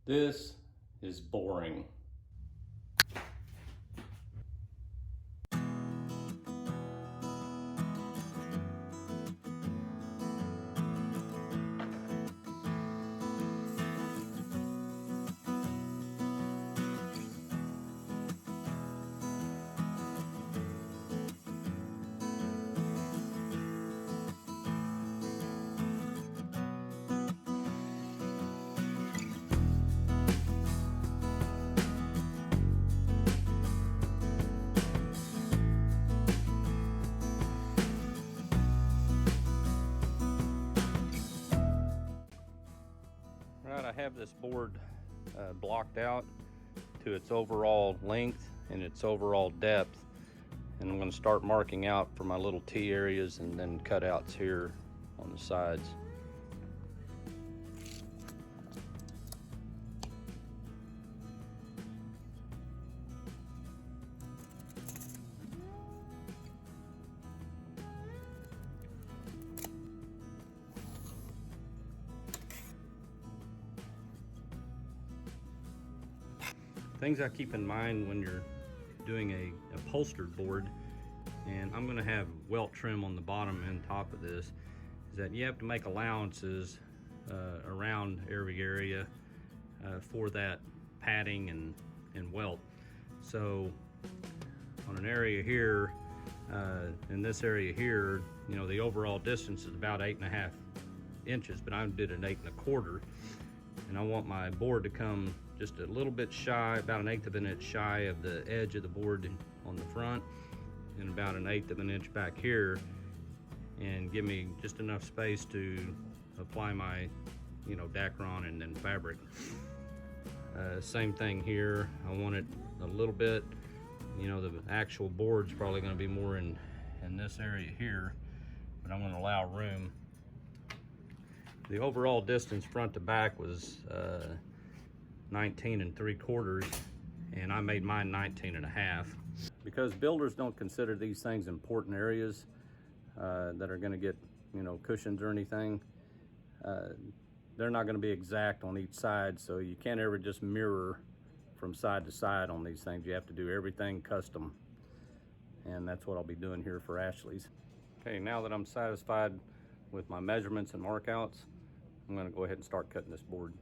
This is boring. Right, I have this board blocked out to its overall length and its overall depth, and I'm going to start marking out for my little T areas and then cutouts here on the sides. Things I keep in mind when you're doing a upholstered board, and I'm going to have welt trim on the bottom and top of this, is that you have to make allowances around every area for that padding and welt. So on an area here, in this area here, you know, the overall distance is about 8.5 inches, but I did an 8.25, and I want my board to come just a little bit shy, about 1/8 of an inch shy of the edge of the board on the front, and about 1/8 of an inch back here, and give me just enough space to apply my, you know, Dacron and then fabric. Same thing here. I want it a little bit, you know, the actual board's probably going to be more in this area here, but I'm going to allow room. The overall distance front to back was 19.75, and I made mine 19.5. Because builders don't consider these things important areas that are going to get, you know, cushions or anything. They're not going to be exact on each side, so you can't ever just mirror from side to side on these things. You have to do everything custom, and that's what I'll be doing here for Ashley's. Okay, now that I'm satisfied with my measurements and markouts, I'm going to go ahead and start cutting this board.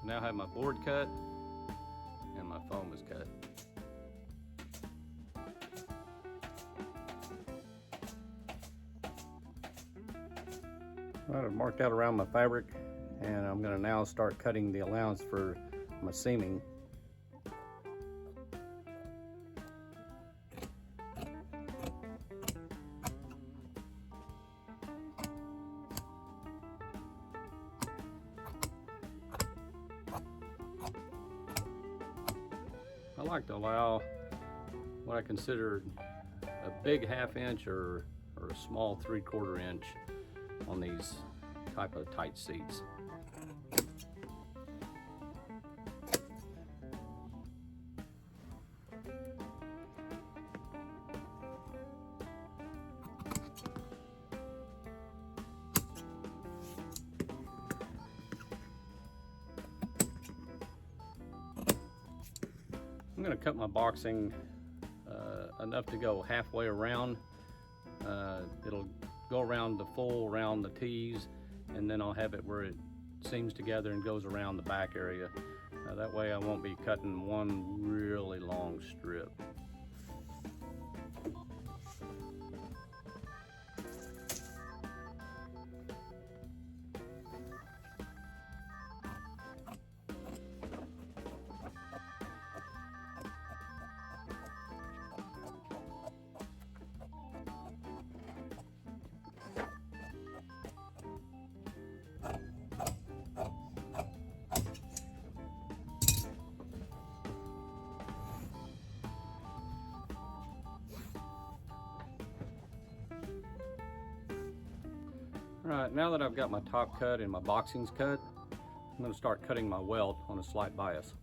Now I have my board cut and my foam is cut. All right, I've marked out around my fabric, and I'm going to now start cutting the allowance for my seaming. I like to allow what I consider a big 1/2 inch or a small 3/4 inch on these type of tight seats. I'm going to cut my boxing enough to go halfway around. It'll go around the full, around the T's, and then I'll have it where it seams together and goes around the back area. That way I won't be cutting one really long strip. Alright, now that I've got my top cut and my boxings cut, I'm going to start cutting my welt on a slight bias.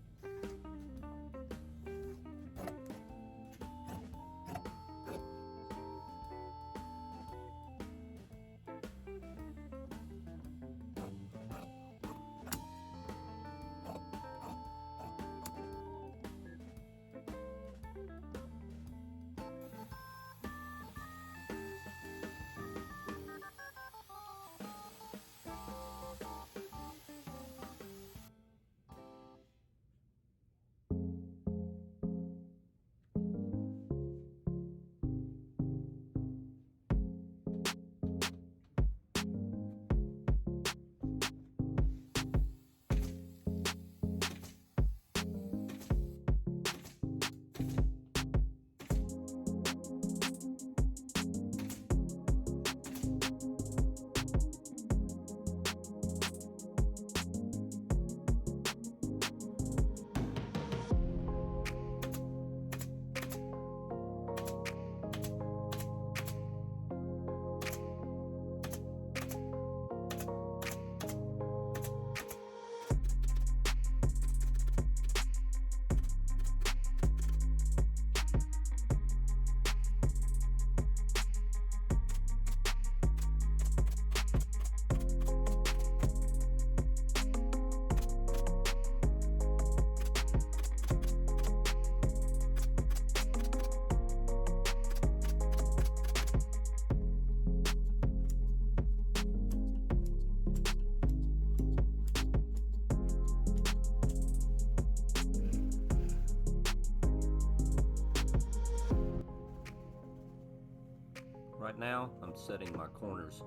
Right now, I'm setting my corners.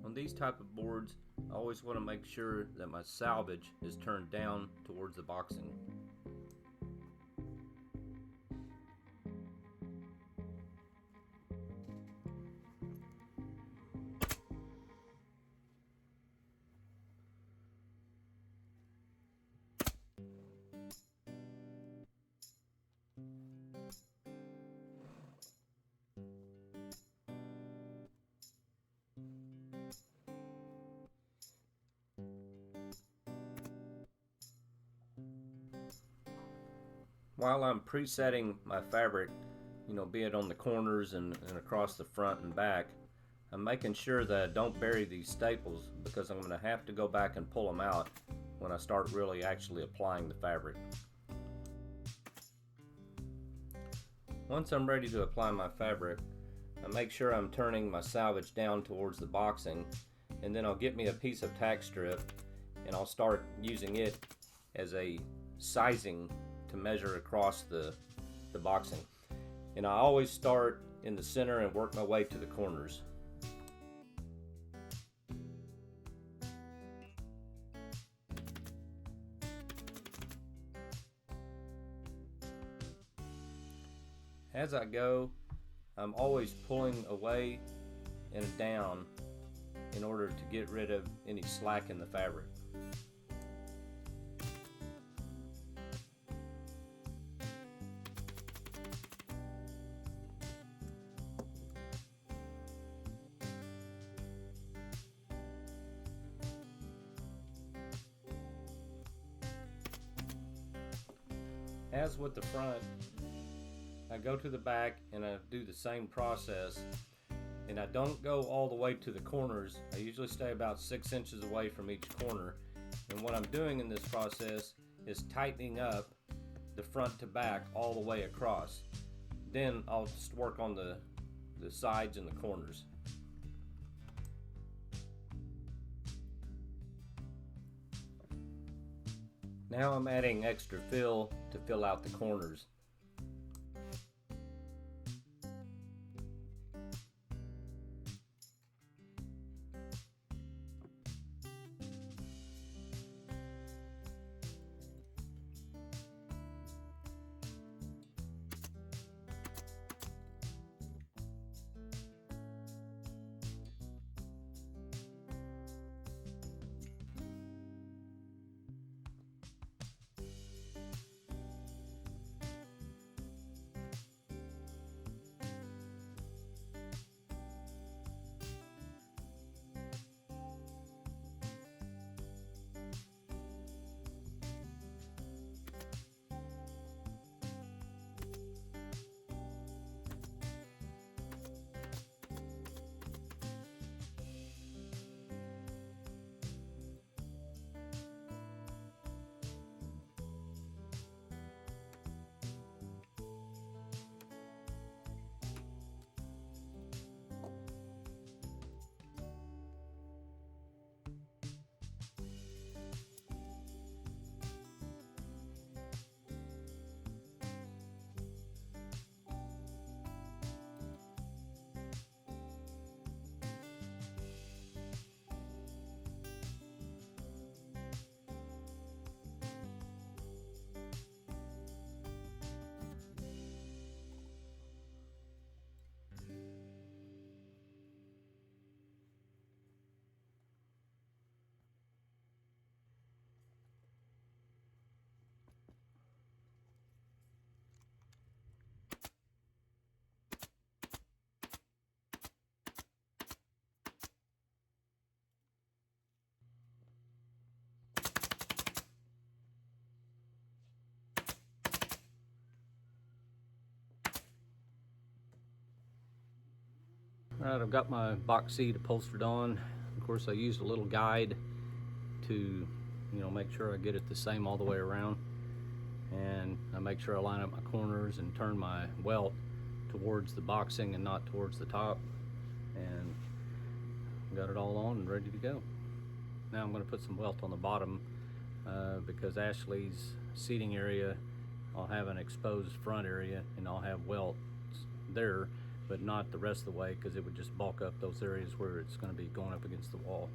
On these type of boards, I always want to make sure that my salvage is turned down towards the boxing. While I'm presetting my fabric, be it on the corners and across the front and back, I'm making sure that I don't bury these staples, because I'm going to have to go back and pull them out when I start really actually applying the fabric. Once I'm ready to apply my fabric, I make sure I'm turning my salvage down towards the boxing, and then I'll get me a piece of tack strip and I'll start using it as a sizing to measure across the boxing. And I always start in the center and work my way to the corners. As I go, I'm always pulling away and down in order to get rid of any slack in the fabric. As with the front, I go to the back and I do the same process, and I don't go all the way to the corners. I usually stay about 6 inches away from each corner, and what I'm doing in this process is tightening up the front to back all the way across. Then I'll just work on the sides and the corners. Now I'm adding extra fill to fill out the corners. Alright, I've got my box seat upholstered on. Of course, I used a little guide to, make sure I get it the same all the way around. And I make sure I line up my corners and turn my welt towards the boxing and not towards the top. And got it all on and ready to go. Now I'm going to put some welt on the bottom because Ashley's seating area, I'll have an exposed front area and I'll have welts there, but not the rest of the way because it would just bulk up those areas where it's going to be going up against the wall.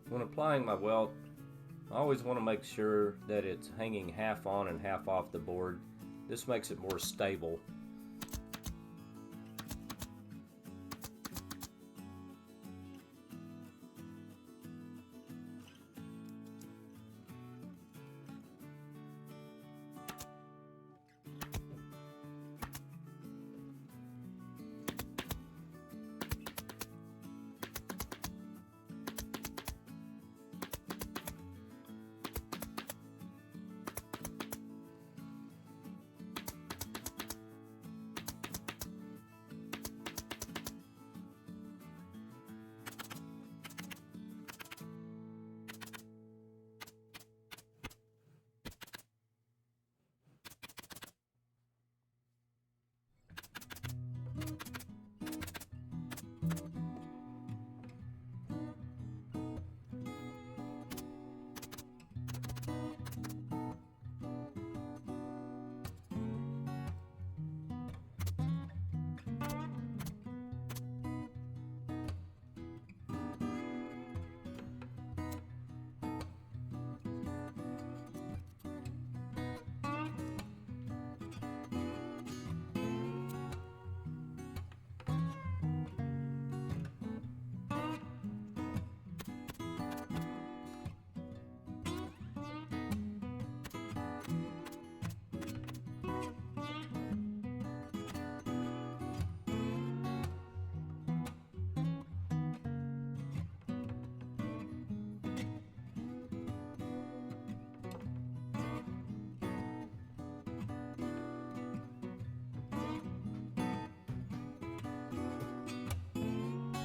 When applying my welt, I always want to make sure that it's hanging half on and half off the board. This makes it more stable.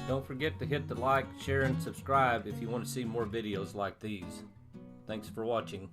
Don't forget to hit the like, share, and subscribe if you want to see more videos like these. Thanks for watching.